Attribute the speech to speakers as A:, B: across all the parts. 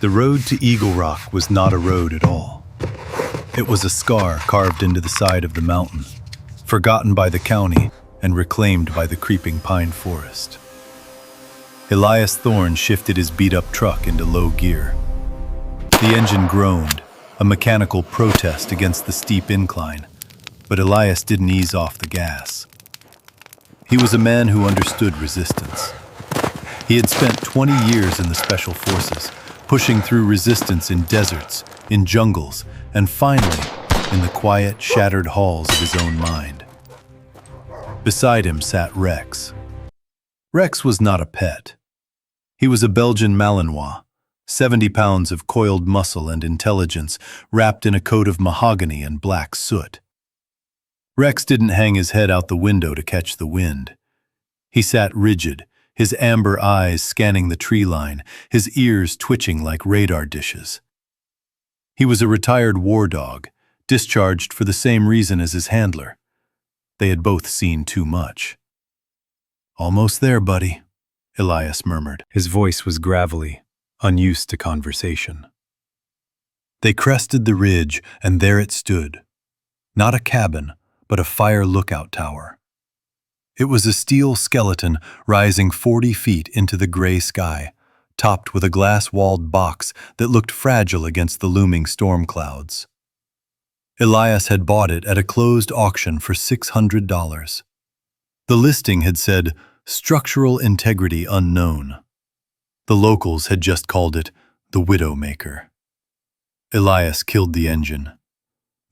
A: The road to Eagle Rock was not a road at all. It was a scar carved into the side of the mountain, forgotten by the county and reclaimed by the creeping pine forest. Elias Thorne shifted his beat-up truck into low gear. The engine groaned, a mechanical protest against the steep incline, but Elias didn't ease off the gas. He was a man who understood resistance. He had spent 20 years in the Special Forces, pushing through resistance in deserts, in jungles, and finally, in the quiet, shattered halls of his own mind. Beside him sat Rex. Rex was not a pet. He was a Belgian Malinois, 70 pounds of coiled muscle and intelligence wrapped in a coat of mahogany and black soot. Rex didn't hang his head out the window to catch the wind. He sat rigid, his amber eyes scanning the tree line, his ears twitching like radar dishes. He was a retired war dog, discharged for the same reason as his handler. They had both seen too much. "Almost there, buddy," Elias murmured. His voice was gravelly, unused to conversation. They crested the ridge, and there it stood. Not a cabin, but a fire lookout tower. It was a steel skeleton rising 40 feet into the gray sky, topped with a glass-walled box that looked fragile against the looming storm clouds. Elias had bought it at a closed auction for $600. The listing had said, "Structural integrity unknown." The locals had just called it the Widowmaker. Elias killed the engine.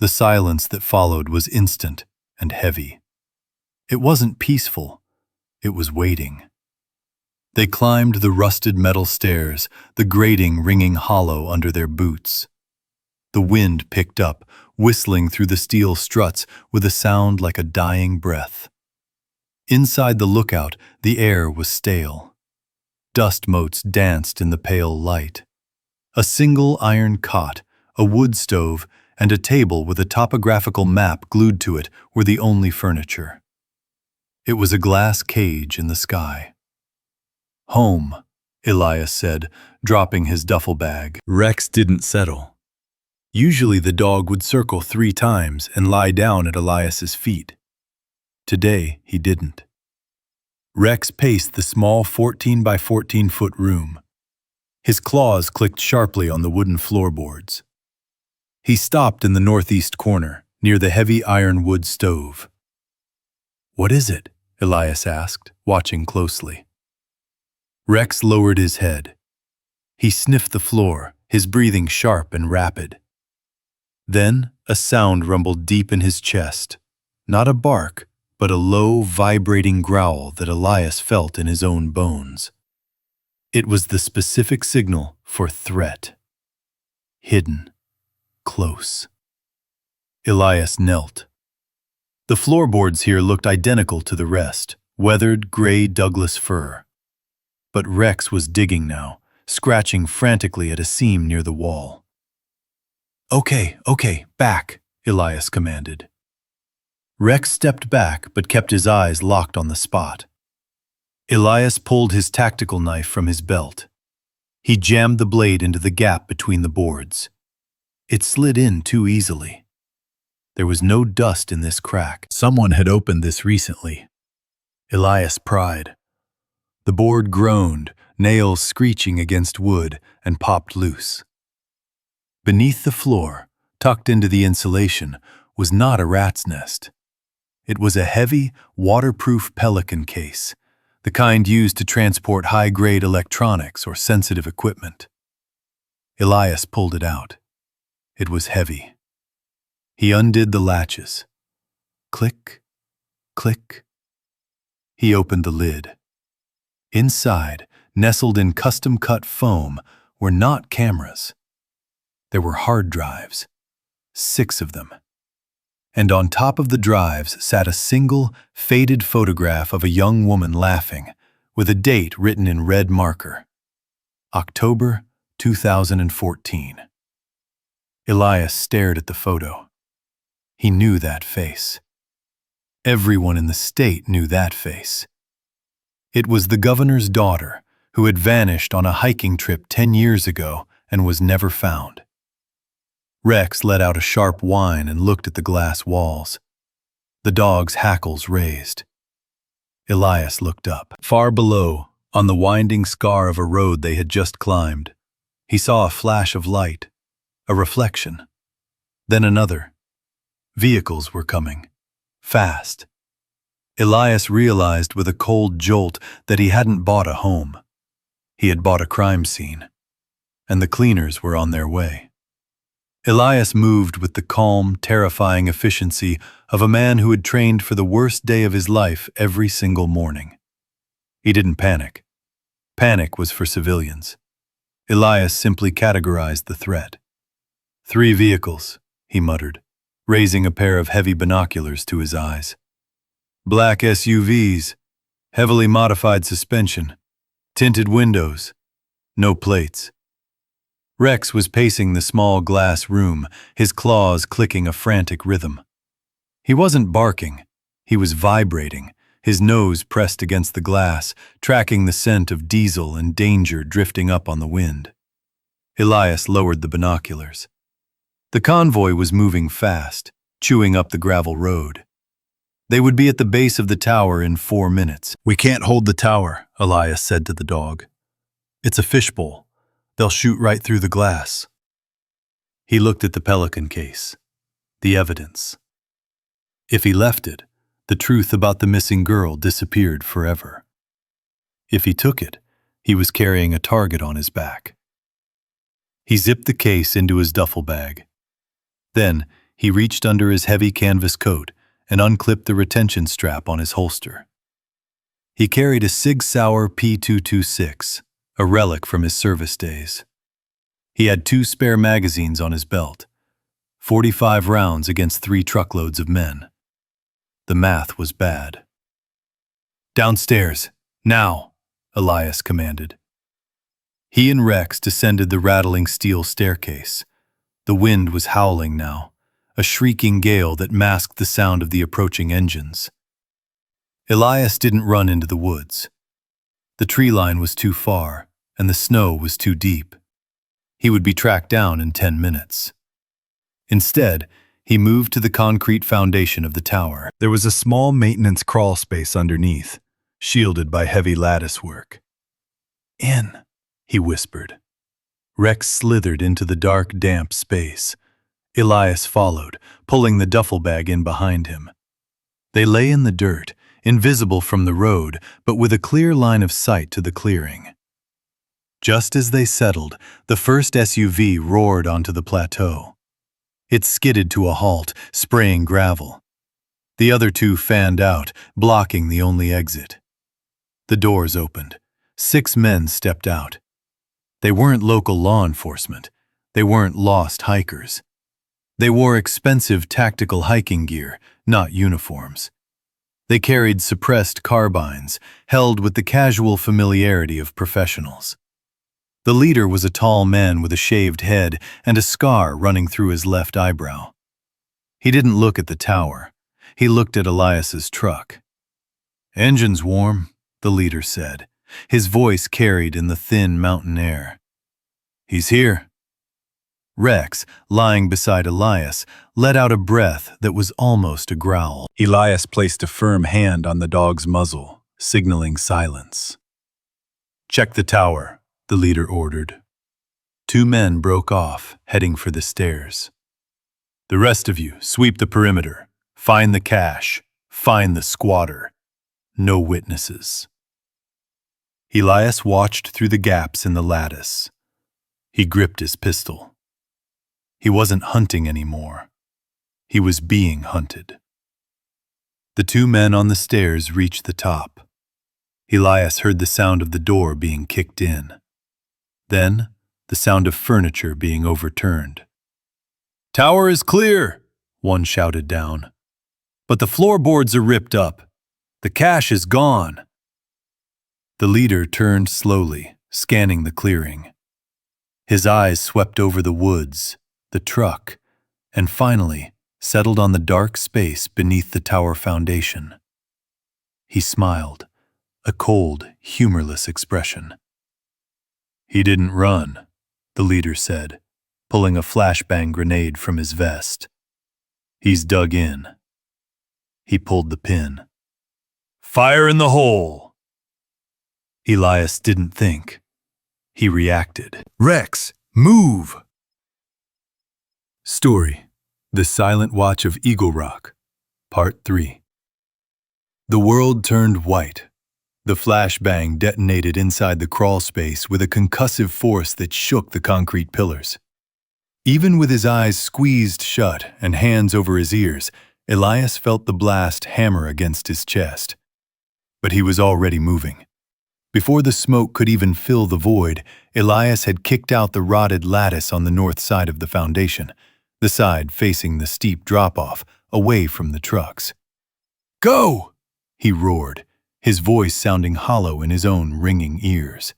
A: The silence that followed was instant and heavy. It wasn't peaceful, it was waiting. They climbed the rusted metal stairs, the grating ringing hollow under their boots. The wind picked up, whistling through the steel struts with a sound like a dying breath. Inside the lookout, the air was stale. Dust motes danced in the pale light. A single iron cot, a wood stove, and a table with a topographical map glued to it were the only furniture. It was a glass cage in the sky. "Home," Elias said, dropping his duffel bag. Rex didn't settle. Usually the dog would circle 3 times and lie down at Elias's feet. Today he didn't. Rex paced the small 14 by 14-foot room. His claws clicked sharply on the wooden floorboards. He stopped in the northeast corner, near the heavy ironwood stove. "What is it?" Elias asked, watching closely. Rex lowered his head. He sniffed the floor, his breathing sharp and rapid. Then a sound rumbled deep in his chest, not a bark, but a low, vibrating growl that Elias felt in his own bones. It was the specific signal for threat. Hidden. Close. Elias knelt. The floorboards here looked identical to the rest, weathered gray Douglas fir. But Rex was digging now, scratching frantically at a seam near the wall. Okay, back," Elias commanded. Rex stepped back but kept his eyes locked on the spot. Elias pulled his tactical knife from his belt. He jammed the blade into the gap between the boards. It slid in too easily. There was no dust in this crack. Someone had opened this recently. Elias pried. The board groaned, nails screeching against wood, and popped loose. Beneath the floor, tucked into the insulation, was not a rat's nest. It was a heavy, waterproof pelican case, the kind used to transport high-grade electronics or sensitive equipment. Elias pulled it out. It was heavy. He undid the latches. Click, click. He opened the lid. Inside, nestled in custom-cut foam, were not cameras. There were hard drives, 6 of them. And on top of the drives sat a single, faded photograph of a young woman laughing, with a date written in red marker. October 2014. Elias stared at the photo. He knew that face. Everyone in the state knew that face. It was the governor's daughter, who had vanished on a hiking trip 10 years ago and was never found. Rex let out a sharp whine and looked at the glass walls. The dog's hackles raised. Elias looked up. Far below, on the winding scar of a road they had just climbed, he saw a flash of light, a reflection. Then another. Vehicles were coming. Fast. Elias realized with a cold jolt that he hadn't bought a home. He had bought a crime scene, and the cleaners were on their way. Elias moved with the calm, terrifying efficiency of a man who had trained for the worst day of his life every single morning. He didn't panic. Panic was for civilians. Elias simply categorized the threat. 3 vehicles, he muttered, raising a pair of heavy binoculars to his eyes. Black SUVs, heavily modified suspension, tinted windows, no plates. Rex was pacing the small glass room, his claws clicking a frantic rhythm. He wasn't barking, he was vibrating, his nose pressed against the glass, tracking the scent of diesel and danger drifting up on the wind. Elias lowered the binoculars. The convoy was moving fast, chewing up the gravel road. They would be at the base of the tower in 4 minutes. We can't hold the tower, Elias said to the dog. It's a fishbowl. They'll shoot right through the glass. He looked at the pelican case, the evidence. If he left it, the truth about the missing girl disappeared forever. If he took it, he was carrying a target on his back. He zipped the case into his duffel bag. Then he reached under his heavy canvas coat and unclipped the retention strap on his holster. He carried a Sig Sauer P226, a relic from his service days. He had 2 spare magazines on his belt, 45 rounds against 3 truckloads of men. The math was bad. Downstairs, now, Elias commanded. He and Rex descended the rattling steel staircase. The wind was howling now, a shrieking gale that masked the sound of the approaching engines. Elias didn't run into the woods. The tree line was too far, and the snow was too deep. He would be tracked down in 10 minutes. Instead, he moved to the concrete foundation of the tower. There was a small maintenance crawl space underneath, shielded by heavy lattice work. In, he whispered. Rex slithered into the dark, damp space. Elias followed, pulling the duffel bag in behind him. They lay in the dirt, invisible from the road, but with a clear line of sight to the clearing. Just as they settled, the first SUV roared onto the plateau. It skidded to a halt, spraying gravel. The other 2 fanned out, blocking the only exit. The doors opened. 6 men stepped out. They weren't local law enforcement. They weren't lost hikers. They wore expensive tactical hiking gear, not uniforms. They carried suppressed carbines, held with the casual familiarity of professionals. The leader was a tall man with a shaved head and a scar running through his left eyebrow. He didn't look at the tower. He looked at Elias's truck. "Engine's warm," the leader said, his voice carried in the thin mountain air. "He's here." Rex, lying beside Elias, let out a breath that was almost a growl. Elias placed a firm hand on the dog's muzzle, signaling silence. "Check the tower," the leader ordered. 2 men broke off, heading for the stairs. "The rest of you, sweep the perimeter. Find the cache. Find the squatter. No witnesses." Elias watched through the gaps in the lattice. He gripped his pistol. He wasn't hunting anymore. He was being hunted. The 2 men on the stairs reached the top. Elias heard the sound of the door being kicked in. Then, the sound of furniture being overturned. "Tower is clear," one shouted down. "But the floorboards are ripped up. The cache is gone." The leader turned slowly, scanning the clearing. His eyes swept over the woods, the truck, and finally settled on the dark space beneath the tower foundation. He smiled, a cold, humorless expression. "He didn't run," the leader said, pulling a flashbang grenade from his vest. He's dug in. He pulled the pin. Fire in the hole! Elias didn't think. He reacted. Rex, move! Story: The Silent Watch of Eagle Rock, Part 3. The world turned white. The flashbang detonated inside the crawl space with a concussive force that shook the concrete pillars. Even with his eyes squeezed shut and hands over his ears, Elias felt the blast hammer against his chest. But he was already moving. Before the smoke could even fill the void, Elias had kicked out the rotted lattice on the north side of the foundation, the side facing the steep drop-off, away from the trucks. "Go!" he roared, his voice sounding hollow in his own ringing ears.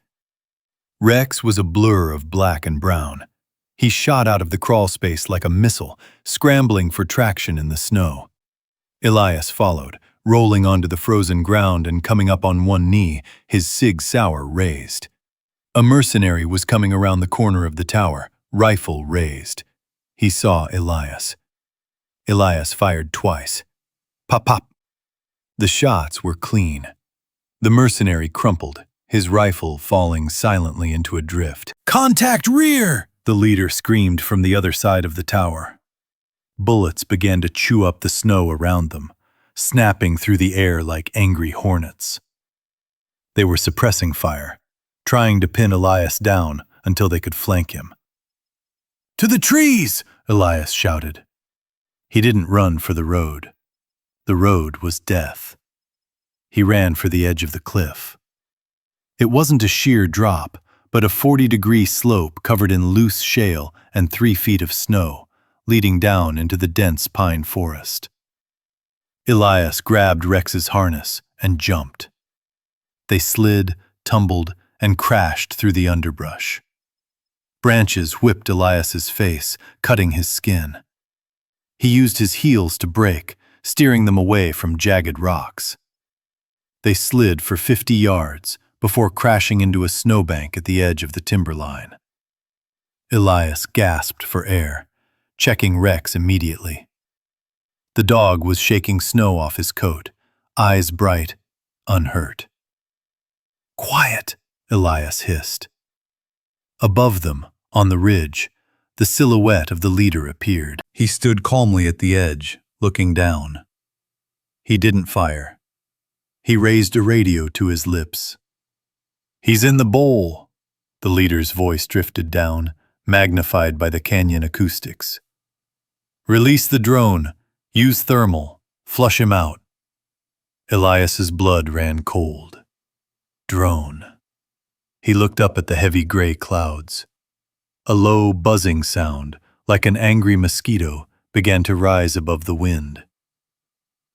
A: Rex was a blur of black and brown. He shot out of the crawl space like a missile, scrambling for traction in the snow. Elias followed, rolling onto the frozen ground and coming up on one knee, his Sig Sauer raised. A mercenary was coming around the corner of the tower, rifle raised. He saw Elias. Elias fired twice. Pop, pop. The shots were clean. The mercenary crumpled, his rifle falling silently into a drift. "Contact rear!" the leader screamed from the other side of the tower. Bullets began to chew up the snow around them, snapping through the air like angry hornets. They were suppressing fire, trying to pin Elias down until they could flank him. "To the trees!" Elias shouted. He didn't run for the road. The road was death. He ran for the edge of the cliff. It wasn't a sheer drop, but a 40-degree slope covered in loose shale and 3 feet of snow, leading down into the dense pine forest. Elias grabbed Rex's harness and jumped. They slid, tumbled, and crashed through the underbrush. Branches whipped Elias's face, cutting his skin. He used his heels to brake, steering them away from jagged rocks. They slid for 50 yards before crashing into a snowbank at the edge of the timberline. Elias gasped for air, checking Rex immediately. The dog was shaking snow off his coat, eyes bright, unhurt. "Quiet," Elias hissed. Above them, on the ridge, the silhouette of the leader appeared. He stood calmly at the edge, looking down. He didn't fire. He raised a radio to his lips. "He's in the bowl," the leader's voice drifted down, magnified by the canyon acoustics. "Release the drone. Use thermal. Flush him out." Elias's blood ran cold. Drone. He looked up at the heavy gray clouds. A low, buzzing sound, like an angry mosquito, began to rise above the wind.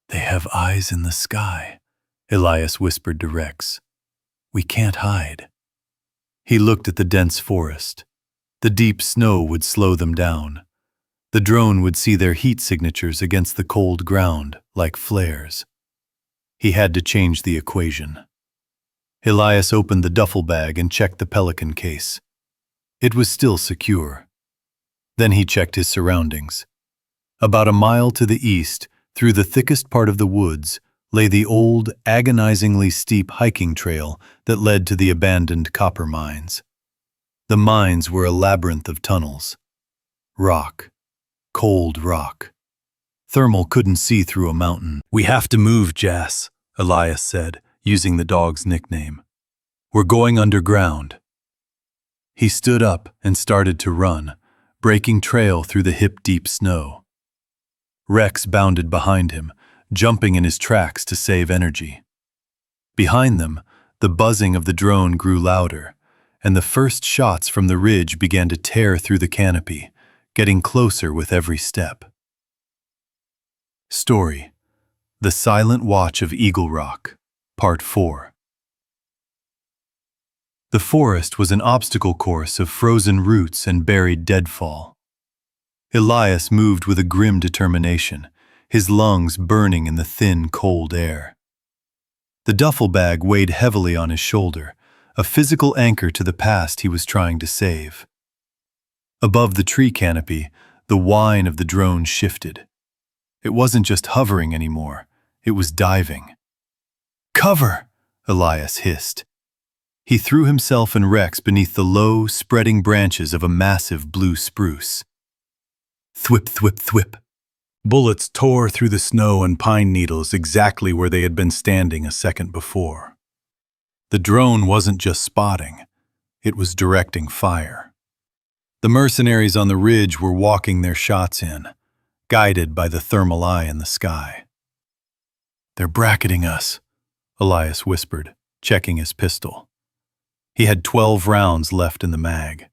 A: "They have eyes in the sky," Elias whispered to Rex. "We can't hide." He looked at the dense forest. The deep snow would slow them down. The drone would see their heat signatures against the cold ground, like flares. He had to change the equation. Elias opened the duffel bag and checked the pelican case. It was still secure. Then he checked his surroundings. About a mile to the east, through the thickest part of the woods, lay the old, agonizingly steep hiking trail that led to the abandoned copper mines. The mines were a labyrinth of tunnels. Rock. Cold rock. Thermal couldn't see through a mountain. "We have to move, Jas," Elias said, using the dog's nickname. "We're going underground." He stood up and started to run, breaking trail through the hip-deep snow. Rex bounded behind him, jumping in his tracks to save energy. Behind them, the buzzing of the drone grew louder, and the first shots from the ridge began to tear through the canopy, getting closer with every step. Story: The Silent Watch of Eagle Rock, Part 4. The forest was an obstacle course of frozen roots and buried deadfall. Elias moved with a grim determination, his lungs burning in the thin, cold air. The duffel bag weighed heavily on his shoulder, a physical anchor to the past he was trying to save. Above the tree canopy, the whine of the drone shifted. It wasn't just hovering anymore, it was diving. "Cover!" Elias hissed. He threw himself and Rex beneath the low, spreading branches of a massive blue spruce. Thwip, thwip, thwip. Bullets tore through the snow and pine needles exactly where they had been standing a second before. The drone wasn't just spotting, it was directing fire. The mercenaries on the ridge were walking their shots in, guided by the thermal eye in the sky. "They're bracketing us," Elias whispered, checking his pistol. He had 12 rounds left in the mag.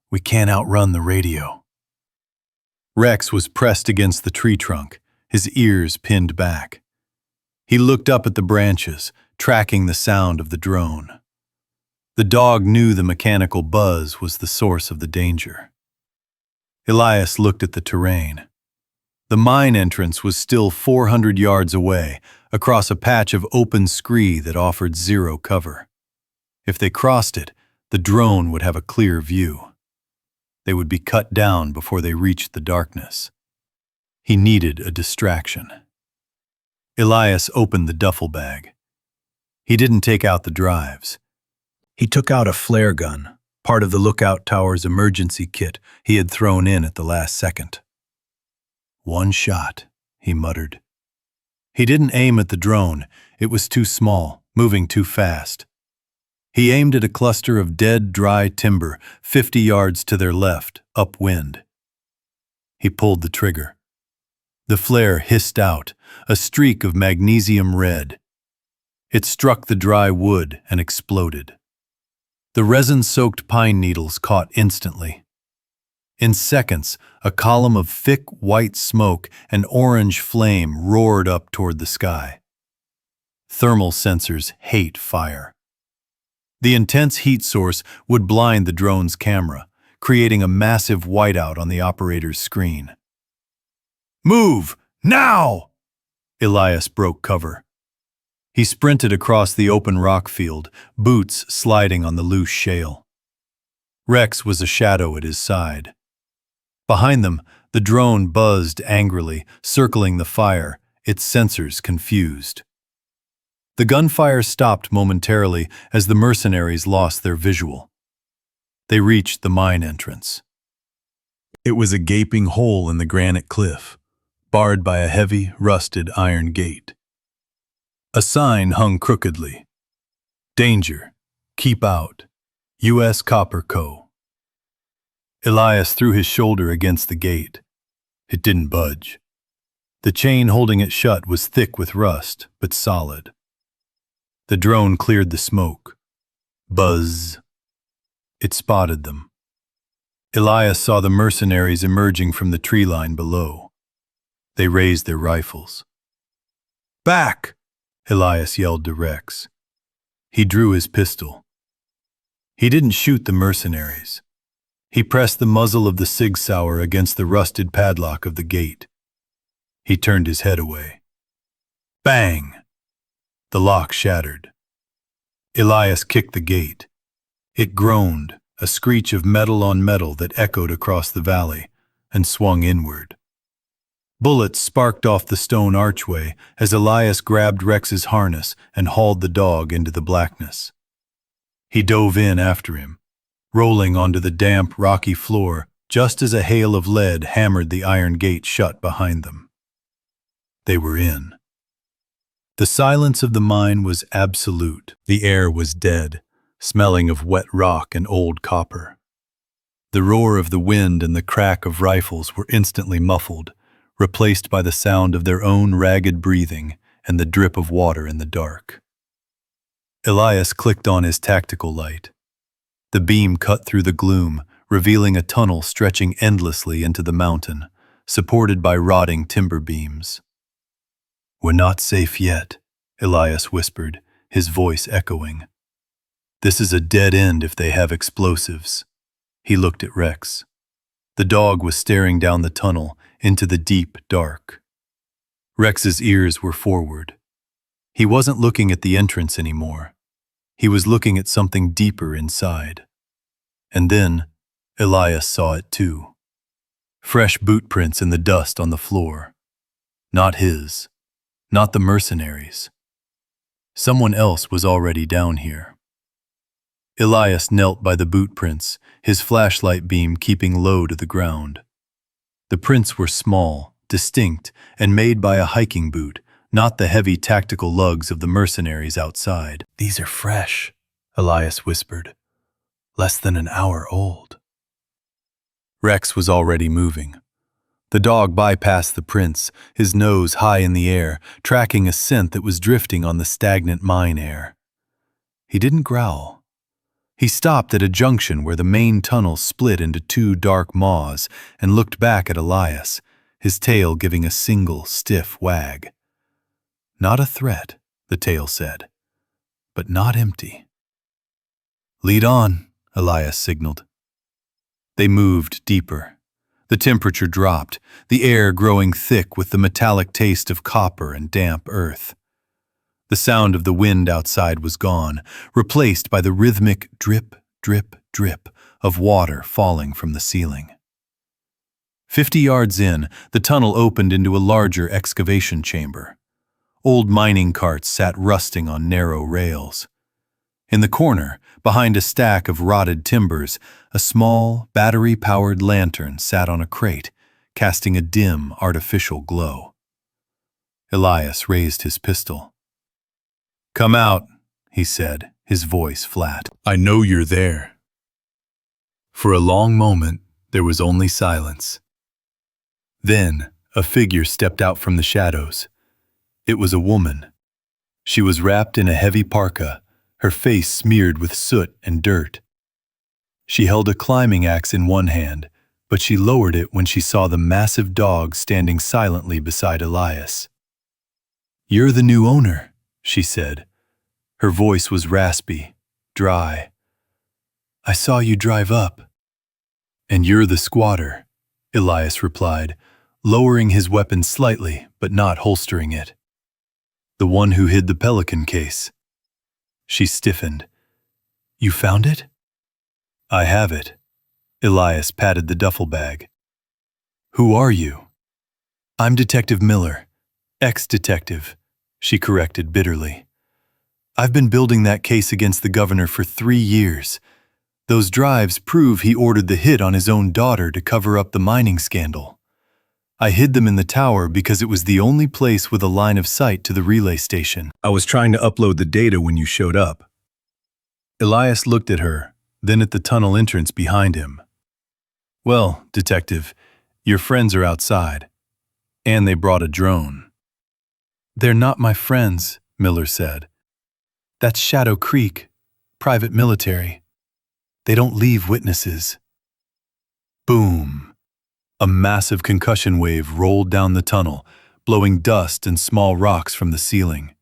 A: "We can't outrun the radio." Rex was pressed against the tree trunk, his ears pinned back. He looked up at the branches, tracking the sound of the drone. The dog knew the mechanical buzz was the source of the danger. Elias looked at the terrain. The mine entrance was still 400 yards away, across a patch of open scree that offered zero cover. If they crossed it, the drone would have a clear view. They would be cut down before they reached the darkness. He needed a distraction. Elias opened the duffel bag. He didn't take out the drives. He took out a flare gun, part of the lookout tower's emergency kit he had thrown in at the last second. "One shot," he muttered. He didn't aim at the drone. It was too small, moving too fast. He aimed at a cluster of dead, dry timber 50 yards to their left, upwind. He pulled the trigger. The flare hissed out, a streak of magnesium red. It struck the dry wood and exploded. The resin-soaked pine needles caught instantly. In seconds, a column of thick white smoke and orange flame roared up toward the sky. Thermal sensors hate fire. The intense heat source would blind the drone's camera, creating a massive whiteout on the operator's screen. "Move! Now!" Elias broke cover. He sprinted across the open rock field, boots sliding on the loose shale. Rex was a shadow at his side. Behind them, the drone buzzed angrily, circling the fire, its sensors confused. The gunfire stopped momentarily as the mercenaries lost their visual. They reached the mine entrance. It was a gaping hole in the granite cliff, barred by a heavy, rusted iron gate. A sign hung crookedly. "Danger. Keep out. U.S. Copper Co." Elias threw his shoulder against the gate. It didn't budge. The chain holding it shut was thick with rust, but solid. The drone cleared the smoke. Buzz. It spotted them. Elias saw the mercenaries emerging from the tree line below. They raised their rifles. "Back!" Elias yelled to Rex. He drew his pistol. He didn't shoot the mercenaries. He pressed the muzzle of the Sig Sauer against the rusted padlock of the gate. He turned his head away. Bang! The lock shattered. Elias kicked the gate. It groaned, a screech of metal on metal that echoed across the valley, and swung inward. Bullets sparked off the stone archway as Elias grabbed Rex's harness and hauled the dog into the blackness. He dove in after him, rolling onto the damp, rocky floor just as a hail of lead hammered the iron gate shut behind them. They were in. The silence of the mine was absolute. The air was dead, smelling of wet rock and old copper. The roar of the wind and the crack of rifles were instantly muffled, replaced by the sound of their own ragged breathing and the drip of water in the dark. Elias clicked on his tactical light. The beam cut through the gloom, revealing a tunnel stretching endlessly into the mountain, supported by rotting timber beams. "We're not safe yet," Elias whispered, his voice echoing. "This is a dead end if they have explosives." He looked at Rex. The dog was staring down the tunnel into the deep dark. Rex's ears were forward. He wasn't looking at the entrance anymore. He was looking at something deeper inside. And then, Elias saw it too. Fresh boot prints in the dust on the floor. Not his. Not the mercenaries. Someone else was already down here. Elias knelt by the boot prints, his flashlight beam keeping low to the ground. The prints were small, distinct, and made by a hiking boot, not the heavy tactical lugs of the mercenaries outside. "These are fresh," Elias whispered. "Less than an hour old." Rex was already moving. The dog bypassed the prints, his nose high in the air, tracking a scent that was drifting on the stagnant mine air. He didn't growl. He stopped at a junction where the main tunnel split into two dark maws and looked back at Elias, his tail giving a single, stiff wag. Not a threat, the tail said, but not empty. "Lead on," Elias signaled. They moved deeper. The temperature dropped, the air growing thick with the metallic taste of copper and damp earth. The sound of the wind outside was gone, replaced by the rhythmic drip, drip, drip of water falling from the ceiling. 50 yards in, the tunnel opened into a larger excavation chamber. Old mining carts sat rusting on narrow rails. In the corner, behind a stack of rotted timbers, a small, battery-powered lantern sat on a crate, casting a dim, artificial glow. Elias raised his pistol. "Come out," he said, his voice flat. "I know you're there." For a long moment, there was only silence. Then, a figure stepped out from the shadows. It was a woman. She was wrapped in a heavy parka, her face smeared with soot and dirt. She held a climbing axe in one hand, but she lowered it when she saw the massive dog standing silently beside Elias. "You're the new owner," she said. Her voice was raspy, dry. "I saw you drive up." "And you're the squatter," Elias replied, lowering his weapon slightly but not holstering it. "The one who hid the pelican case." She stiffened. "You found it?" "I have it." Elias patted the duffel bag. "Who are you?" "I'm Detective Miller, ex-detective," she corrected bitterly. "I've been building that case against the governor for 3 years. Those drives prove he ordered the hit on his own daughter to cover up the mining scandal. I hid them in the tower because it was the only place with a line of sight to the relay station. I was trying to upload the data when you showed up." Elias looked at her, then at the tunnel entrance behind him. "Well, Detective, your friends are outside. And they brought a drone." "They're not my friends," Miller said. "That's Shadow Creek, private military. They don't leave witnesses." Boom! A massive concussion wave rolled down the tunnel, blowing dust and small rocks from the ceiling.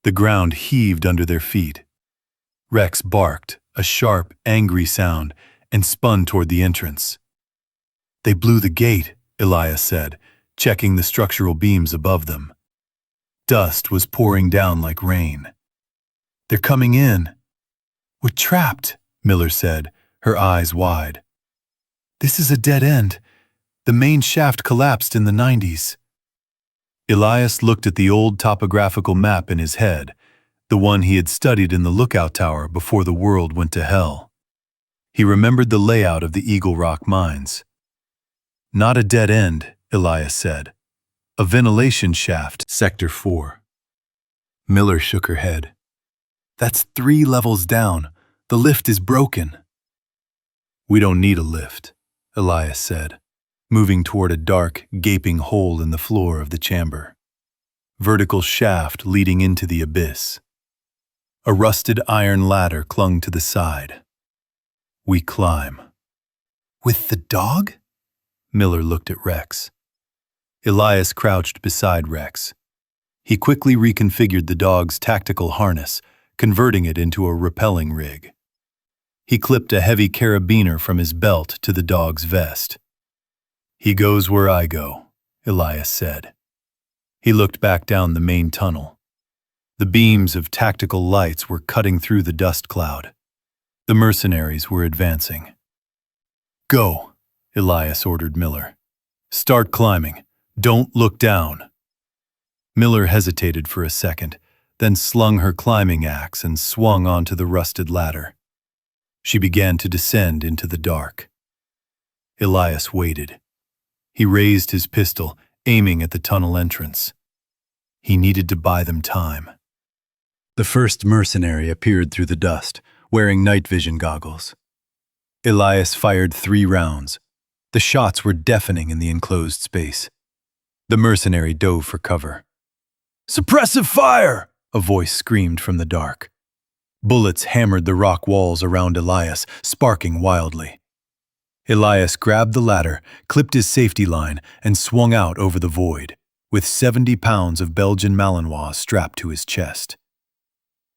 A: The ground heaved under their feet. Rex barked, a sharp, angry sound, and spun toward the entrance. "They blew the gate," Elias said, checking the structural beams above them. Dust was pouring down like rain. "They're coming in." "We're trapped," Miller said, her eyes wide. "This is a dead end. The main shaft collapsed in the 90s. Elias looked at the old topographical map in his head, the one he had studied in the lookout tower before the world went to hell. He remembered the layout of the Eagle Rock mines. "Not a dead end," Elias said. "A ventilation shaft, Sector 4. Miller shook her head. "That's 3 levels down. The lift is broken." "We don't need a lift," Elias said, moving toward a dark, gaping hole in the floor of the chamber. Vertical shaft leading into the abyss. A rusted iron ladder clung to the side. "We climb." "With the dog?" Miller looked at Rex. Elias crouched beside Rex. He quickly reconfigured the dog's tactical harness, converting it into a rappelling rig. He clipped a heavy carabiner from his belt to the dog's vest. "He goes where I go," Elias said. He looked back down the main tunnel. The beams of tactical lights were cutting through the dust cloud. The mercenaries were advancing. Go, Elias ordered Miller. Start climbing. Don't look down. Miller hesitated for a second, then slung her climbing axe and swung onto the rusted ladder. She began to descend into the dark. Elias waited. He raised his pistol, aiming at the tunnel entrance. He needed to buy them time. The first mercenary appeared through the dust, wearing night vision goggles. Elias fired 3 rounds. The shots were deafening in the enclosed space. The mercenary dove for cover. "Suppressive fire!" a voice screamed from the dark. Bullets hammered the rock walls around Elias, sparking wildly. Elias grabbed the ladder, clipped his safety line, and swung out over the void, with 70 pounds of Belgian Malinois strapped to his chest.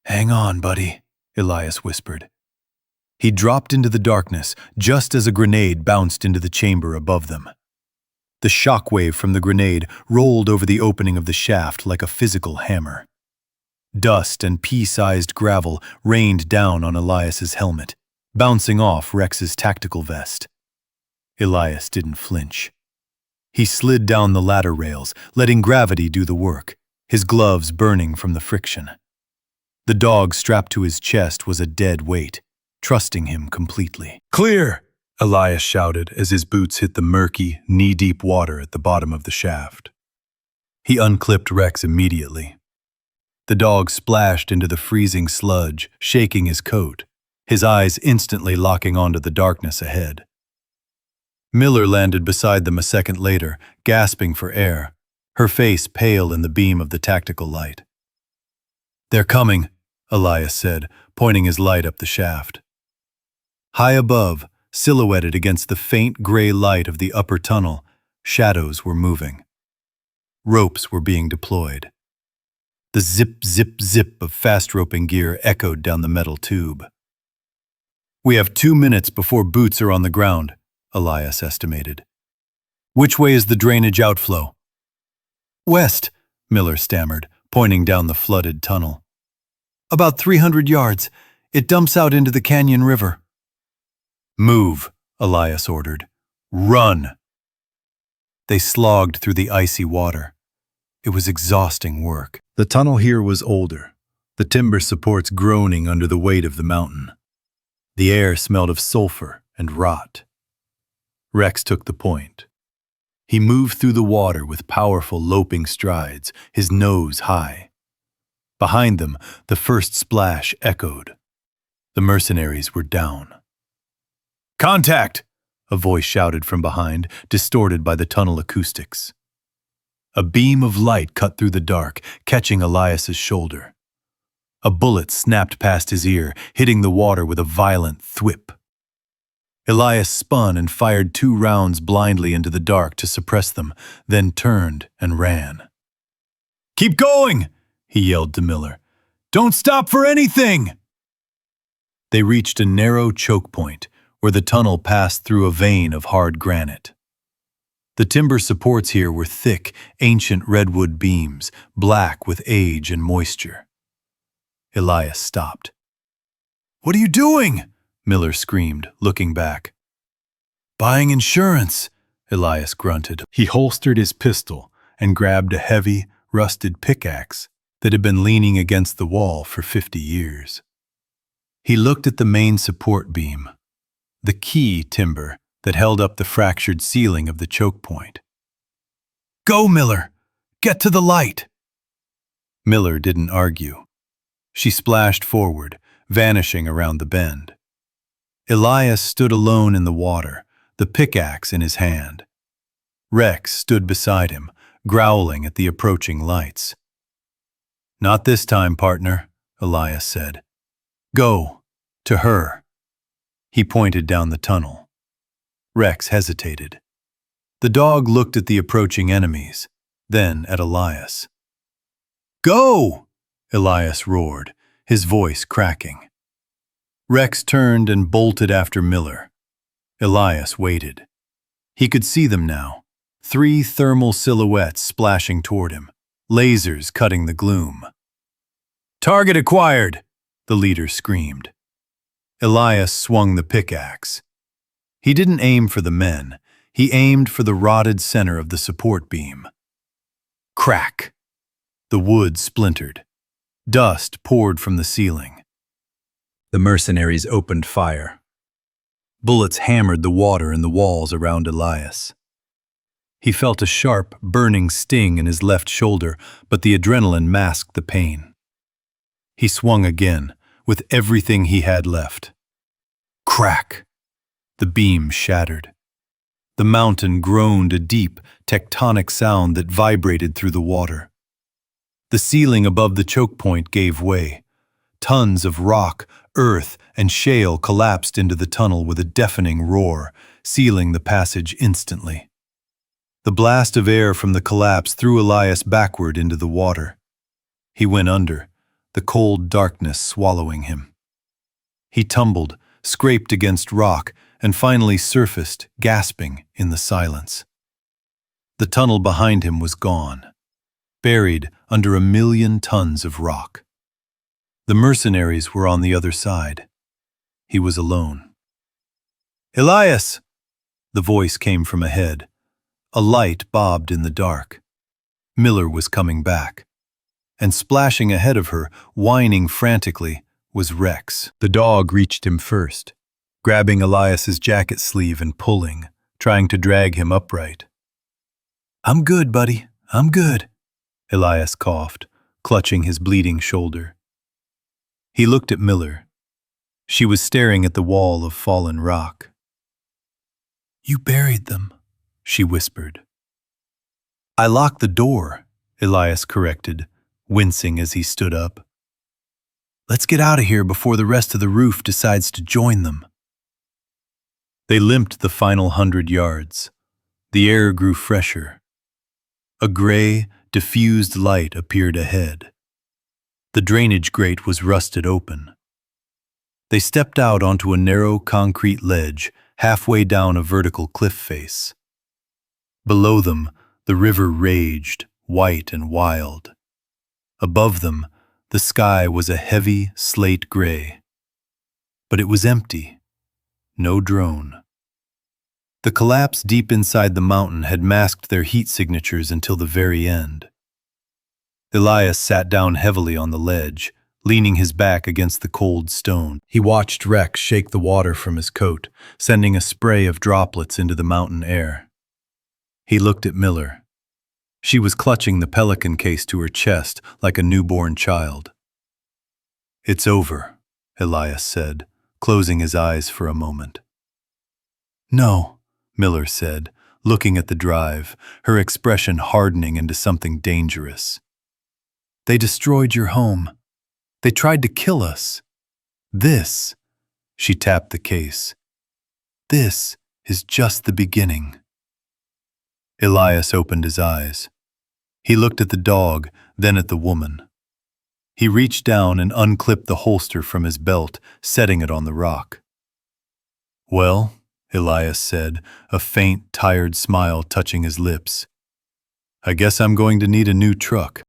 A: "Hang on, buddy," Elias whispered. He dropped into the darkness just as a grenade bounced into the chamber above them. The shockwave from the grenade rolled over the opening of the shaft like a physical hammer. Dust and pea-sized gravel rained down on Elias's helmet, bouncing off Rex's tactical vest. Elias didn't flinch. He slid down the ladder rails, letting gravity do the work, his gloves burning from the friction. The dog strapped to his chest was a dead weight, trusting him completely. "Clear!" Elias shouted as his boots hit the murky, knee-deep water at the bottom of the shaft. He unclipped Rex immediately. The dog splashed into the freezing sludge, shaking his coat, his eyes instantly locking onto the darkness ahead. Miller landed beside them a second later, gasping for air, her face pale in the beam of the tactical light. "They're coming," Elias said, pointing his light up the shaft. High above, silhouetted against the faint gray light of the upper tunnel, shadows were moving. Ropes were being deployed. The zip, zip, zip of fast roping gear echoed down the metal tube. "We have 2 minutes before boots are on the ground," Elias estimated. "Which way is the drainage outflow?" "West," Miller stammered, pointing down the flooded tunnel. "About 300 yards. It dumps out into the canyon river." "Move," Elias ordered. "Run!" They slogged through the icy water. It was exhausting work. The tunnel here was older, the timber supports groaning under the weight of the mountain. The air smelled of sulfur and rot. Rex took the point. He moved through the water with powerful loping strides, his nose high. Behind them, the first splash echoed. The mercenaries were down. "Contact!" a voice shouted from behind, distorted by the tunnel acoustics. A beam of light cut through the dark, catching Elias's shoulder. A bullet snapped past his ear, hitting the water with a violent thwip. Elias spun and fired 2 rounds blindly into the dark to suppress them, then turned and ran. "Keep going!" he yelled to Miller. "Don't stop for anything!" They reached a narrow choke point, where the tunnel passed through a vein of hard granite. The timber supports here were thick, ancient redwood beams, black with age and moisture. Elias stopped. "What are you doing?" Miller screamed, looking back. "Buying insurance," Elias grunted. He holstered his pistol and grabbed a heavy, rusted pickaxe that had been leaning against the wall for 50 years. He looked at the main support beam, the key timber that held up the fractured ceiling of the choke point. "Go, Miller! Get to the light!" Miller didn't argue. She splashed forward, vanishing around the bend. Elias stood alone in the water, the pickaxe in his hand. Rex stood beside him, growling at the approaching lights. "Not this time, partner," Elias said. "Go, to her." He pointed down the tunnel. Rex hesitated. The dog looked at the approaching enemies, then at Elias. "Go!" Elias roared, his voice cracking. Rex turned and bolted after Miller. Elias waited. He could see them now, 3 thermal silhouettes splashing toward him, lasers cutting the gloom. "Target acquired!" the leader screamed. Elias swung the pickaxe. He didn't aim for the men. He aimed for the rotted center of the support beam. Crack! The wood splintered. Dust poured from the ceiling. The mercenaries opened fire. Bullets hammered the water in the walls around Elias. He felt a sharp, burning sting in his left shoulder, but the adrenaline masked the pain. He swung again, with everything he had left. Crack! The beam shattered. The mountain groaned a deep, tectonic sound that vibrated through the water. The ceiling above the choke point gave way. Tons of rock, earth, and shale collapsed into the tunnel with a deafening roar, sealing the passage instantly. The blast of air from the collapse threw Elias backward into the water. He went under, the cold darkness swallowing him. He tumbled, scraped against rock, and finally surfaced, gasping, in the silence. The tunnel behind him was gone, buried under 1,000,000 tons of rock. The mercenaries were on the other side. He was alone. "Elias!" The voice came from ahead. A light bobbed in the dark. Miller was coming back. And splashing ahead of her, whining frantically, was Rex. The dog reached him first, grabbing Elias's jacket sleeve and pulling, trying to drag him upright. "I'm good, buddy. I'm good," Elias coughed, clutching his bleeding shoulder. He looked at Miller. She was staring at the wall of fallen rock. "You buried them," she whispered. "I locked the door," Elias corrected, wincing as he stood up. "Let's get out of here before the rest of the roof decides to join them." They limped the final 100 yards. The air grew fresher. A gray, diffused light appeared ahead. The drainage grate was rusted open. They stepped out onto a narrow concrete ledge halfway down a vertical cliff face. Below them, the river raged, white and wild. Above them, the sky was a heavy slate gray. But it was empty. No drone. The collapse deep inside the mountain had masked their heat signatures until the very end. Elias sat down heavily on the ledge, leaning his back against the cold stone. He watched Rex shake the water from his coat, sending a spray of droplets into the mountain air. He looked at Miller. She was clutching the pelican case to her chest like a newborn child. "It's over," Elias said, closing his eyes for a moment. "No," Miller said, looking at the drive, her expression hardening into something dangerous. "They destroyed your home. They tried to kill us. This," she tapped the case, "this is just the beginning." Elias opened his eyes. He looked at the dog, then at the woman. He reached down and unclipped the holster from his belt, setting it on the rock. "Well," Elias said, a faint, tired smile touching his lips, "I guess I'm going to need a new truck."